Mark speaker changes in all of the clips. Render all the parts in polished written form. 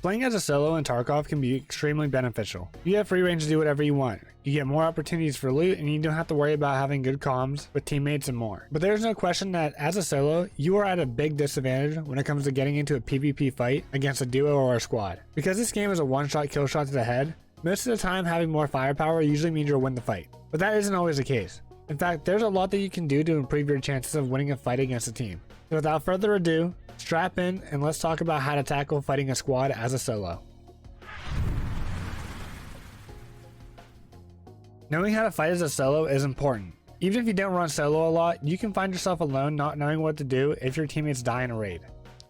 Speaker 1: Playing as a solo in Tarkov can be extremely beneficial. You have free range to do whatever you want. You get more opportunities for loot, and you don't have to worry about having good comms with teammates and more. But there's no question that as a solo, you are at a big disadvantage when it comes to getting into a PvP fight against a duo or a squad. Because this game is a one-shot kill shot to the head, most of the time having more firepower usually means you'll win the fight. But that isn't always the case. In fact, there's a lot that you can do to improve your chances of winning a fight against a team. So without further ado, strap in and let's talk about how to tackle fighting a squad as a solo. Knowing how to fight as a solo is important. Even if you don't run solo a lot, you can find yourself alone not knowing what to do if your teammates die in a raid.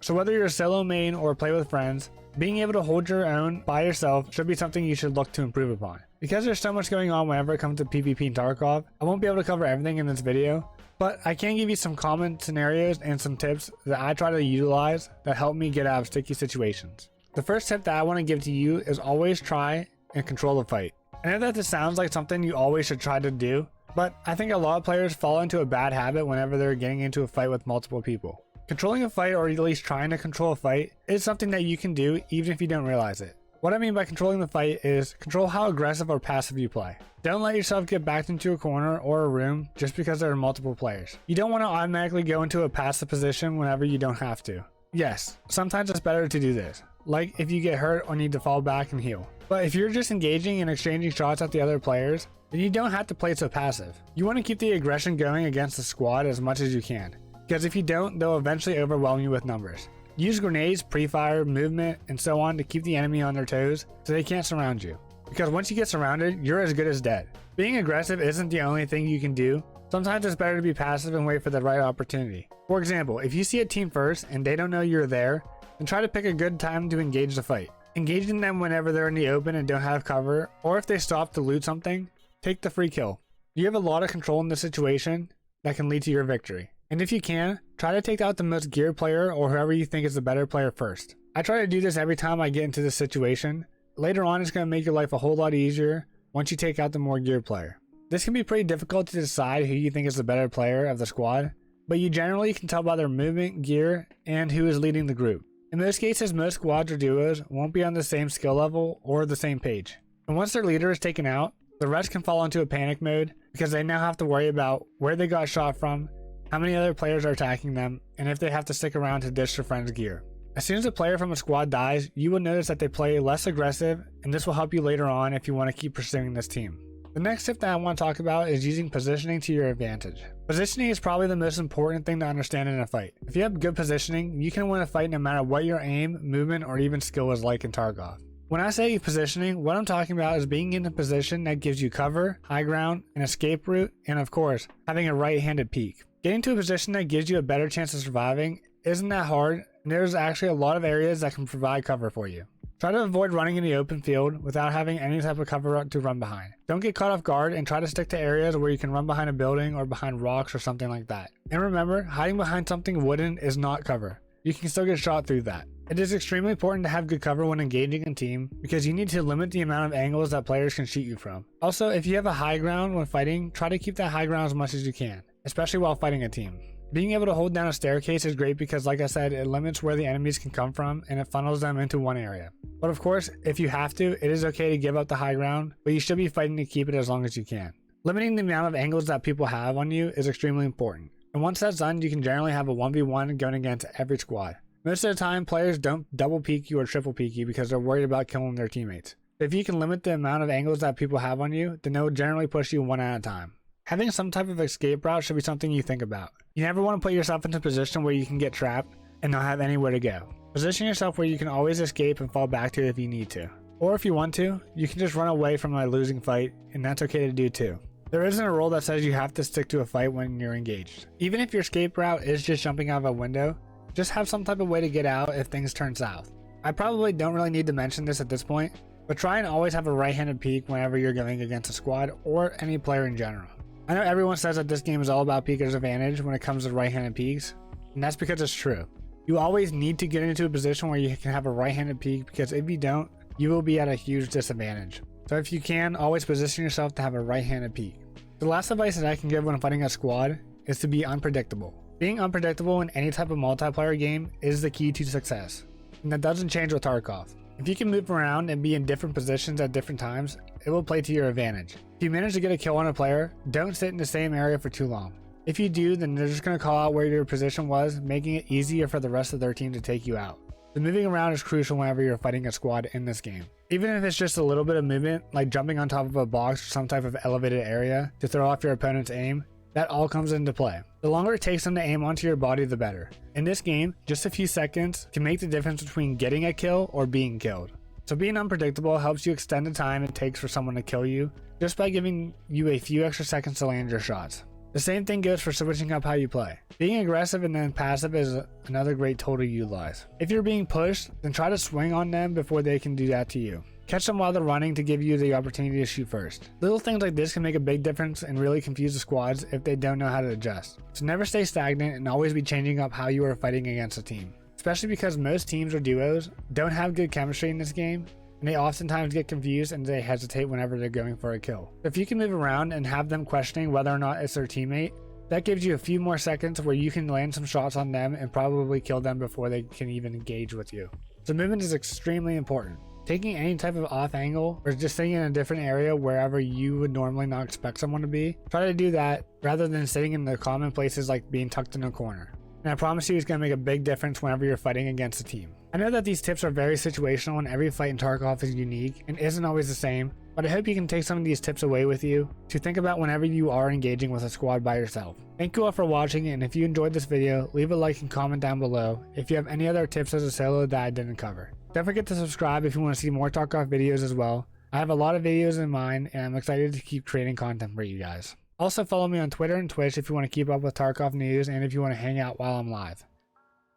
Speaker 1: So whether you're a solo main or play with friends, being able to hold your own by yourself should be something you should look to improve upon. Because there's so much going on whenever it comes to PvP and Tarkov, I won't be able to cover everything in this video, but I can give you some common scenarios and some tips that I try to utilize that help me get out of sticky situations. The first tip that I want to give to you is always try and control the fight. I know that this sounds like something you always should try to do, but I think a lot of players fall into a bad habit whenever they're getting into a fight with multiple people. Controlling a fight, or at least trying to control a fight, is something that you can do even if you don't realize it. What I mean by controlling the fight is control how aggressive or passive you play. Don't let yourself get backed into a corner or a room just because there are multiple players. You don't want to automatically go into a passive position whenever you don't have to. Yes, sometimes it's better to do this, like if you get hurt or need to fall back and heal. But if you're just engaging and exchanging shots at the other players, then you don't have to play so passive. You want to keep the aggression going against the squad as much as you can, because if you don't, they'll eventually overwhelm you with numbers. Use grenades, pre-fire, movement, and so on to keep the enemy on their toes so they can't surround you. Because once you get surrounded, you're as good as dead. Being aggressive isn't the only thing you can do. Sometimes it's better to be passive and wait for the right opportunity. For example, if you see a team first and they don't know you're there, then try to pick a good time to engage the fight. Engaging them whenever they're in the open and don't have cover, or if they stop to loot something, take the free kill. You have a lot of control in this situation that can lead to your victory. And if you can, try to take out the most geared player or whoever you think is the better player first. I try to do this every time I get into this situation. Later on, it's going to make your life a whole lot easier once you take out the more geared player. This can be pretty difficult to decide who you think is the better player of the squad, but you generally can tell by their movement, gear, and who is leading the group. In most cases, most squads or duos won't be on the same skill level or the same page. And once their leader is taken out, the rest can fall into a panic mode because they now have to worry about where they got shot from, how many other players are attacking them, and if they have to stick around to ditch their friend's gear. As soon as a player from a squad dies, you will notice that they play less aggressive, and this will help you later on if you want to keep pursuing this team. The next tip that I want to talk about is using positioning to your advantage. Positioning is probably the most important thing to understand in a fight. If you have good positioning, you can win a fight no matter what your aim, movement, or even skill is like in Tarkov. When I say positioning, what I'm talking about is being in a position that gives you cover, high ground, an escape route, and of course, having a right-handed peek. Getting to a position that gives you a better chance of surviving isn't that hard, and there's actually a lot of areas that can provide cover for you. Try to avoid running in the open field without having any type of cover to run behind. Don't get caught off guard and try to stick to areas where you can run behind a building or behind rocks or something like that. And remember, hiding behind something wooden is not cover. You can still get shot through that. It is extremely important to have good cover when engaging a team because you need to limit the amount of angles that players can shoot you from. Also, if you have a high ground when fighting, try to keep that high ground as much as you can, especially while fighting a team. Being able to hold down a staircase is great because, like I said, it limits where the enemies can come from and it funnels them into one area. But of course, if you have to, it is okay to give up the high ground, but you should be fighting to keep it as long as you can. Limiting the amount of angles that people have on you is extremely important. And once that's done, you can generally have a 1v1 going against every squad. Most of the time, players don't double peek you or triple peek you because they're worried about killing their teammates. If you can limit the amount of angles that people have on you, then they will generally push you one at a time. Having some type of escape route should be something you think about. You never want to put yourself into a position where you can get trapped and not have anywhere to go. Position yourself where you can always escape and fall back to if you need to. Or if you want to, you can just run away from a losing fight, and that's okay to do too. There isn't a rule that says you have to stick to a fight when you're engaged. Even if your escape route is just jumping out of a window, just have some type of way to get out if things turn south. I probably don't really need to mention this at this point, but try and always have a right-handed peek whenever you're going against a squad or any player in general. I know everyone says that this game is all about peeker's advantage when it comes to right-handed peeks, and that's because it's true. You always need to get into a position where you can have a right-handed peek because if you don't, you will be at a huge disadvantage. So if you can, always position yourself to have a right-handed peek. The last advice that I can give when fighting a squad is to be unpredictable. Being unpredictable in any type of multiplayer game is the key to success, and that doesn't change with Tarkov. If you can move around and be in different positions at different times, it will play to your advantage. If you manage to get a kill on a player, don't sit in the same area for too long. If you do, then they're just going to call out where your position was, making it easier for the rest of their team to take you out. The moving around is crucial whenever you're fighting a squad in this game. Even if it's just a little bit of movement, like jumping on top of a box or some type of elevated area to throw off your opponent's aim, that all comes into play. The longer it takes them to aim onto your body, the better. In this game, just a few seconds can make the difference between getting a kill or being killed. So being unpredictable helps you extend the time it takes for someone to kill you, just by giving you a few extra seconds to land your shots. The same thing goes for switching up how you play. Being aggressive and then passive is another great tool to utilize. If you're being pushed, then try to swing on them before they can do that to you. Catch them while they're running to give you the opportunity to shoot first. Little things like this can make a big difference and really confuse the squads if they don't know how to adjust. So never stay stagnant and always be changing up how you are fighting against a team. Especially because most teams or duos don't have good chemistry in this game, and they oftentimes get confused and they hesitate whenever they're going for a kill. If you can move around and have them questioning whether or not it's their teammate, that gives you a few more seconds where you can land some shots on them and probably kill them before they can even engage with you. So movement is extremely important. Taking any type of off angle or just sitting in a different area wherever you would normally not expect someone to be, try to do that rather than sitting in the common places like being tucked in a corner. And I promise you it's going to make a big difference whenever you're fighting against a team. I know that these tips are very situational and every fight in Tarkov is unique and isn't always the same, but I hope you can take some of these tips away with you to think about whenever you are engaging with a squad by yourself. Thank you all for watching, and if you enjoyed this video, leave a like and comment down below if you have any other tips as a solo that I didn't cover. Don't forget to subscribe if you want to see more Tarkov videos as well. I have a lot of videos in mind and I'm excited to keep creating content for you guys. Also follow me on Twitter and Twitch if you want to keep up with Tarkov news and if you want to hang out while I'm live.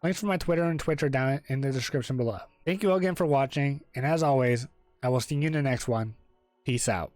Speaker 1: Links for my Twitter and Twitch are down in the description below. Thank you all again for watching, and as always, I will see you in the next one. Peace out.